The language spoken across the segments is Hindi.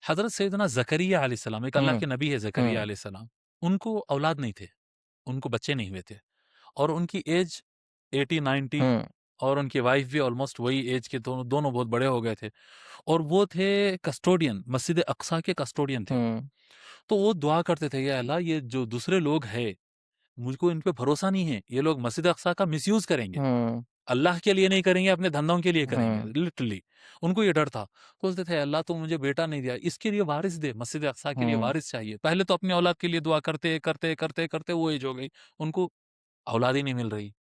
हज़रत सैयदना ज़करिया अलैहिस्सलाम, एक अल्लाह हुँ, के नबी है ज़करिया हुँ, अलैहिस्सलाम, उनको औलाद नहीं थे, उनको बच्चे नहीं हुए थे और उनकी एज 80-90 हुँ, और उनकी वाइफ़ भी ऑलमोस्ट वही एज के, दोनों दोनों बहुत बड़े हो गए थे और वो थे कस्टोडियन, मस्जिद अक़सा के कस्टोडियन थे वो। हुँ, तो वो दुआ करते थे, या अल्लाह ये जो दूसरे लोग हैं, मुझको इन पे भरोसा नहीं है, ये लोग मस्जिद अक़सा का मिसयूज़ करेंगे। हुँ, अल्लाह के लिए नहीं करेंगे, अपने धंधों के लिए करेंगे, हुँ, लिटरली। उनको ये डर था। बोलते थे, अल्लाह तू मुझे बेटा नहीं दिया, इसके लिए वारिस दे, मस्जिद अक़सा के लिए हुँ, वारिस चाहिए। पहले तो अपनी औलाद के लिए दुआ करते, करते, करते, करते वो एज हो गई, उनको औलाद ही नहीं मिल रही।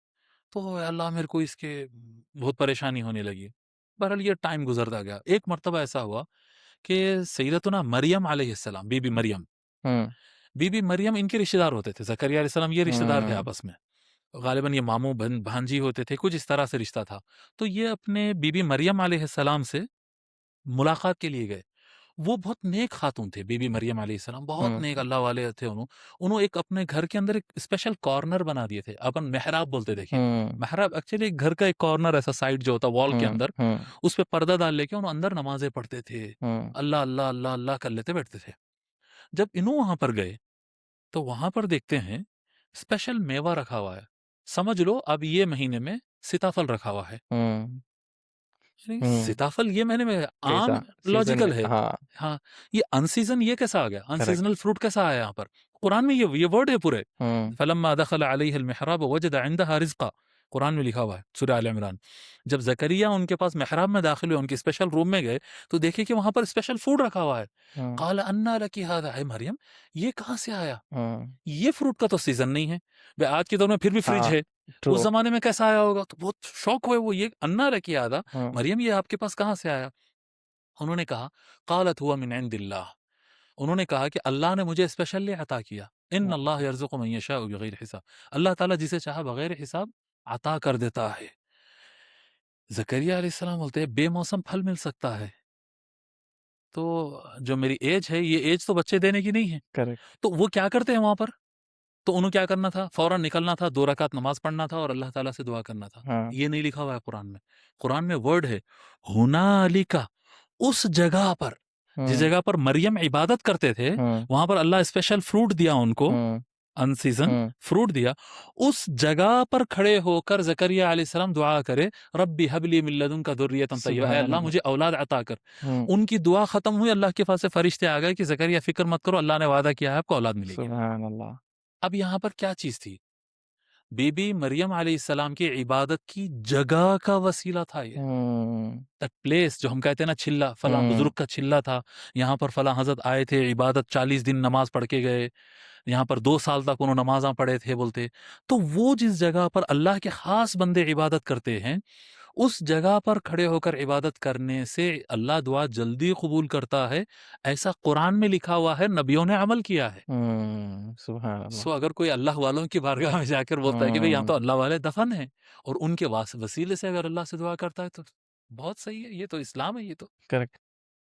तो अल्लाह मेरे को इसके बहुत परेशानी होने लगी। बहरहाल ये टाइम गुज़रता गया। एक मर्तबा ऐसा हुआ कि सैयदतुना मरियम अलैहिस्सलाम, बीबी मरियम, हुँ, बीबी मरियम इनके रिश्तेदार होते थे, ज़करिया अलैहिस्सलाम ये रिश्तेदार थे हुँ, आपस में। ग़ालिबन ये मामू भांजी होते थे, कुछ इस तरह से रिश्ता था। तो ये अपने बीबी मरियम अलैहिस्सलाम से मुलाकात के लिए गए। वो बहुत नेक खातून थे, बीबी मरियम अलैहिस्सलाम बहुत हुँ, नेक अल्लाह वाले थे। उन्होंने एक अपने घर के अंदर एक स्पेशल कॉर्नर बना दिए थे, अपन मेहराब बोलते, देखिए। हुँ, मेहराब एक्चुअली एक घर का एक कॉर्नर, ऐसा साइड जो होता है वॉल के हुँ, अंदर, हुँ, उस पे पर्दा डाल लेके उन्होंने अंदर नमाज़ें पढ़ते थे। हुँ, अल्लाह, अल्लाह, अल्लाह, अल्लाह कर लेते बैठते थे। जब इन्हों वहाँ पर गए, तो वहाँ पर देखते हैं स्पेशल मेवा रखा हुआ है। समझ लो अब ये महीने में सीताफल रखा हुआ है। हुँ, अरे! हुँ, सीताफल ये महीने में आम कैसा सीज़न में लॉजिकल है। हाँ, हाँ, ये अनसीज़न ये कैसा आ गया? करेक्ट। अनसीज़नल फ्रूट कैसा आया यहाँ पर? कुरान में ये वर्ड है पूरे। हुँ, फलम्मा दखल अलैहा अल-मिहराब वजद इंदहा रिज़्क़ा, कुरान में लिखा हुआ है, सूरह आल इमरान। जब ज़करिया उनके पास मिहराब में दाखिल हुए, उनके स्पेशल रूम में गए, तो देखे कि वहाँ पर स्पेशल फूड रखा हुआ है। हुँ, क़ाल अन्ना लकी हाज़ा, ऐ मरियम, ये कहाँ से आया? हुँ, ये फ्रूट का तो सीज़न नहीं है। ब आज के दौर में फिर भी फ्रिज हाँ, है। उस ट्रू। ज़माने में कैसा आया होगा? तो बहुत शॉक हुए वो, ये अन्ना लकी हाज़ा, हुँ, मरियम ये आपके पास कहाँ से आया? उन्होंने कहा, क़ालत हुआ मिन इंदिल्लाह, उन्होंने कहा कि अल्लाह ने मुझे स्पेशली अता किया। हुँ, इन्नल्लाह यर्ज़ुक़ु मन यशाअु बिग़ैरि हिसाब, अल्लाह ताला जिसे चाहा बगैर हिसाब अता कर देता है। ज़करिया अलैहिस्सलाम बोलते हैं, बेमौसम फल मिल सकता है, तो जो मेरी एज है, ये एज तो बच्चे देने की नहीं है। करेक्ट। तो वो क्या करते हैं वहाँ पर? तो उन्हें क्या करना था? फ़ौरन निकलना था, 2 रकात नमाज़ पढ़ना था और अल्लाह ताला से दुआ करना था। हाँ, ये नहीं लिखा हुआ है कुरान में। कुरान में वर्ड है, हुनालिका, उस जगह पर, जिस हुँ, जगह पर मरियम इबादत करते थे, हुँ, वहाँ पर अल्लाह स्पेशल फ्रूट दिया उनको, हुँ, अनसीज़न हुँ, फ्रूट दिया। उस जगह पर खड़े होकर ज़करिया अलैहिस्सलाम दुआ करे, रब्बी हब ली मिन लदुनका ज़ुर्रियतन तय्यबा, ऐ सुभान अल्लाह अल्लाह। मुझे औलाद अता कर। हुँ, उनकी दुआ खत्म हुई, अल्लाह के पास से फरिश्ते आ गए कि ज़करिया फ़िक्र मत करो, अल्लाह ने वादा किया है आपको औलाद मिलेगी। सुभान अल्लाह। अब यहाँ पर क्या चीज़ थी? बीबी मरियम अलैहिस्सलाम की इबादत की जगह का वसीला था ये। हुँ, दैट प्लेस, जो हम कहते हैं ना चिल्ला, फलाँ हुँ, बुज़ुर्ग का चिल्ला था, यहाँ पर फलाँ हज़रत आए थे, इबादत 40 दिन नमाज़ पढ़ के गए, यहाँ पर 2 साल तक उन्होंने नमाज़ाँ पढ़े थे बोलते। तो वो जिस जगह पर अल्लाह के ख़ास बंदे इबादत करते हैं, उस जगह पर खड़े होकर इबादत करने से अल्लाह दुआ जल्दी कबूल करता है, ऐसा कुरान में लिखा हुआ है, नबियों ने अमल किया है। हुँ, सुभान सो अल्लाह। अगर कोई अल्लाह वालों की बारगाह में जाकर बोलता है कि भई यहाँ तो हुँ, अल्लाह वाले दफ़न हैं और उनके वसीले से अगर अल्लाह से दुआ करता है, तो बहुत सही है, ये तो इस्लाम है ये तो। करेक्ट।